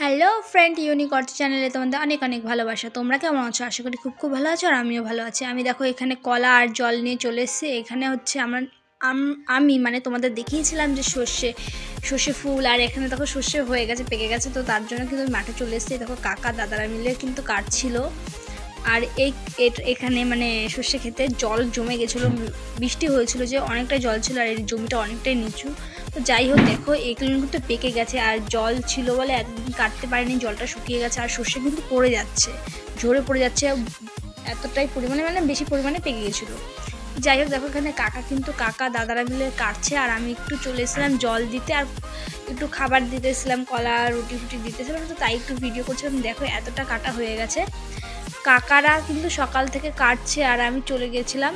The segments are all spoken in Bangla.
হ্যালো ফ্রেন্ড, ইউনিক অর্থ চ্যানেলে তোমাদের অনেক অনেক ভালোবাসা। তোমরা কেমন আছো? আশা করি খুব ভালো আছো, আর আমিও ভালো আছি। আমি দেখো এখানে কলা আর জল নিয়ে চলে এসেছি। এখানে হচ্ছে আমি মানে তোমাদের দেখিয়েছিলাম যে সর্ষে ফুল, আর এখানে দেখো সর্ষে হয়ে গেছে, পেকে গেছে। তো তার জন্য কিন্তু আমি মাঠে চলে এসেছি। দেখো কাকা দাদারা মিলে কিন্তু কাটছিল। আর এখানে মানে সর্ষে খেতে জল জমে গেছিলো, বৃষ্টি হয়েছিল যে অনেকটাই জল ছিল, আর এই জমিটা অনেকটাই নিচু। তো যাই হোক, দেখো এগুলো কিন্তু পেকে গেছে, আর জল ছিল বলে একদিন কাটতে পারিনি, জলটা শুকিয়ে গেছে। আর সর্ষে কিন্তু পড়ে যাচ্ছে, ঝরে পড়ে যাচ্ছে, এতটাই পরিমাণে মানে বেশি পরিমাণে পেকে গেছিলো। যাই হোক, দেখো এখানে কাকা দাদারা মিলে কাটছে, আর আমি একটু চলে এসেছিলাম জল দিতে, আর একটু খাবার দিতেছিলাম, কলা রুটি ফুটি দিতেছিলাম। তো তাই একটু ভিডিও করছিলাম। দেখো এতটা কাটা হয়ে গেছে। কাকারা কিন্তু সকাল থেকে কাটছে, আর আমি চলে গেছিলাম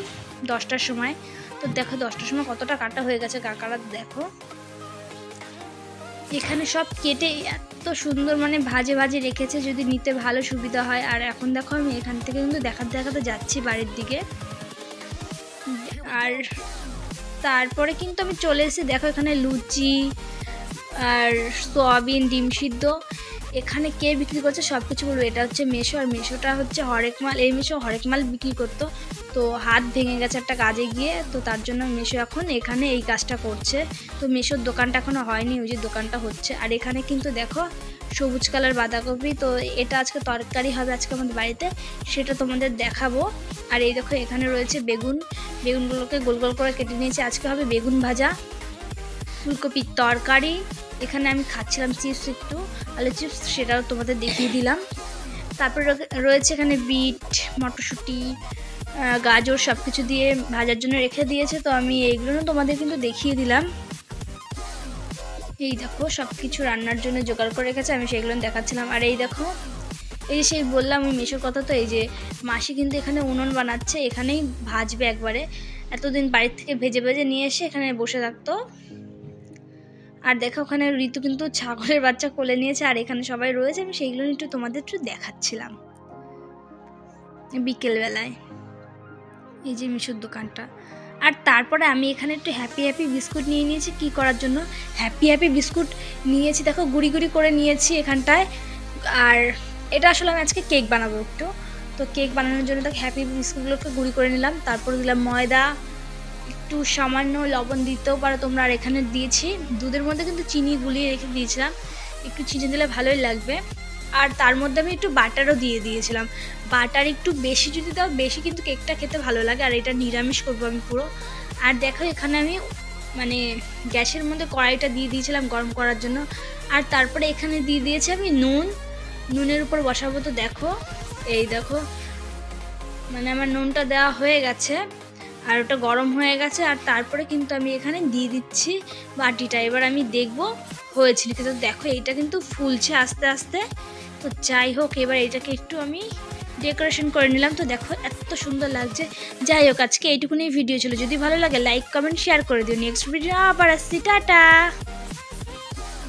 10টার সময়। তো দেখো 10টার সময় কতটা কাটা হয়ে গেছে। কাকারা দেখো এখানে সব কেটে এত সুন্দর মানে ভাজে ভাজে রেখেছে, যদি নিতে ভালো সুবিধা হয়। আর এখন দেখো আমি এখান থেকে কিন্তু দেখাতে যাচ্ছি বাড়ির দিকে। আর তারপরে কিন্তু আমি চলে এসেছি। দেখো এখানে লুচি আর সোয়াবিন, ডিম সিদ্ধ এখানে কে বিক্রি করছে সব কিছু বলবো। এটা হচ্ছে মেশো, আর মেশোটা হচ্ছে হরেক মাল। এই মেশো হরেক মাল বিক্রি করতো, তো হাত ভেঙে গেছে একটা কাজে গিয়ে, তো তার জন্য মেশো এখন এখানে এই কাজটা করছে। তো মেশোর দোকানটা এখনো হয়নি, ওই যে দোকানটা হচ্ছে। আর এখানে কিন্তু দেখো সবুজ কালার বাঁধাকপি, তো এটা আজকে তরকারি হবে আজকে আমাদের বাড়িতে, সেটা তোমাদের দেখাবো। আর এই দেখো এখানে রয়েছে বেগুনগুলোকে গোল গোল করে কেটে নিয়েছে, আজকে হবে বেগুন ভাজা, ফুলকপির তরকারি। এখানে আমি খাচ্ছিলাম চিপস, একটু আলু চিপস, সেটাও তোমাদের দেখিয়ে দিলাম। তারপর রয়েছে এখানে বিট, মটরশুঁটি, গাজর সব কিছু দিয়ে ভাজার জন্য রেখে দিয়েছে। তো আমি এইগুলো তোমাদের কিন্তু দেখিয়ে দিলাম। এই দেখো সব কিছু রান্নার জন্য জোগাড় করে রেখেছে, আমি সেগুলো দেখাচ্ছিলাম। আর এই দেখো, এই যে সেই বললাম ওই মেশোর কথা, তো এই যে মাসি কিন্তু এখানে উনুন বানাচ্ছে, এখানেই ভাজবে একবারে। এতদিন বাড়ির থেকে ভেজে ভেজে নিয়ে এসে এখানে বসে থাকতো। আর দেখো ওখানে ঋতু কিন্তু ছাগলের বাচ্চা কোলে নিয়েছে, আর এখানে সবাই রয়েছে, আমি সেইগুলো একটু তোমাদের একটু দেখাচ্ছিলাম বিকেলবেলায়। এই যে মিশুর দোকানটা। আর তারপরে আমি এখানে একটু হ্যাপি বিস্কুট নিয়ে নিয়েছি। কি করার জন্য হ্যাপি বিস্কুট নিয়েছি, দেখো গুঁড়ি গুঁড়ি করে নিয়েছি এখানটায়। আর এটা আসলে আমি আজকে কেক বানাবো একটু, তো কেক বানানোর জন্য দেখো হ্যাপি বিস্কুটগুলোকে গুঁড়ি করে নিলাম। তারপর দিলাম ময়দা, একটু সামান্য লবণ দিতেও পারো তোমরা। আর এখানে দিয়েছি দুধের মধ্যে কিন্তু চিনি গুলিয়ে রেখে দিয়েছিলাম, একটু চিনি দিলে ভালোই লাগবে। আর তার মধ্যে আমি একটু বাটারও দিয়ে দিয়েছিলাম। বাটার একটু বেশি যদি দাও, বেশি কিন্তু কেকটা খেতে ভালো লাগে। আর এটা নিরামিষ করবো আমি পুরো। আর দেখো এখানে আমি মানে গ্যাসের মধ্যে কড়াইটা দিয়ে দিয়েছিলাম গরম করার জন্য। আর তারপরে এখানে দিয়ে দিয়েছি আমি নুনের উপর বসাবো। তো দেখো এই দেখো মানে আমার নুনটা দেওয়া হয়ে গেছে, আর ওটা গরম হয়ে গেছে। আর তারপরে কিন্তু আমি এখানে দিয়ে দিচ্ছি বাটিটা। এবার আমি দেখবো হয়েছে নাকি। তো দেখো এইটা কিন্তু ফুলছে আস্তে আস্তে। তো যাই হোক, এবার এটাকে একটু আমি ডেকোরেশন করে নিলাম। তো দেখো এত সুন্দর লাগছে। যাই হোক, আজকে এইটুকুনি ভিডিও ছিল। যদি ভালো লাগে লাইক কমেন্ট শেয়ার করে দিও। নেক্সট ভিডিও আবার আসছি, টাটা।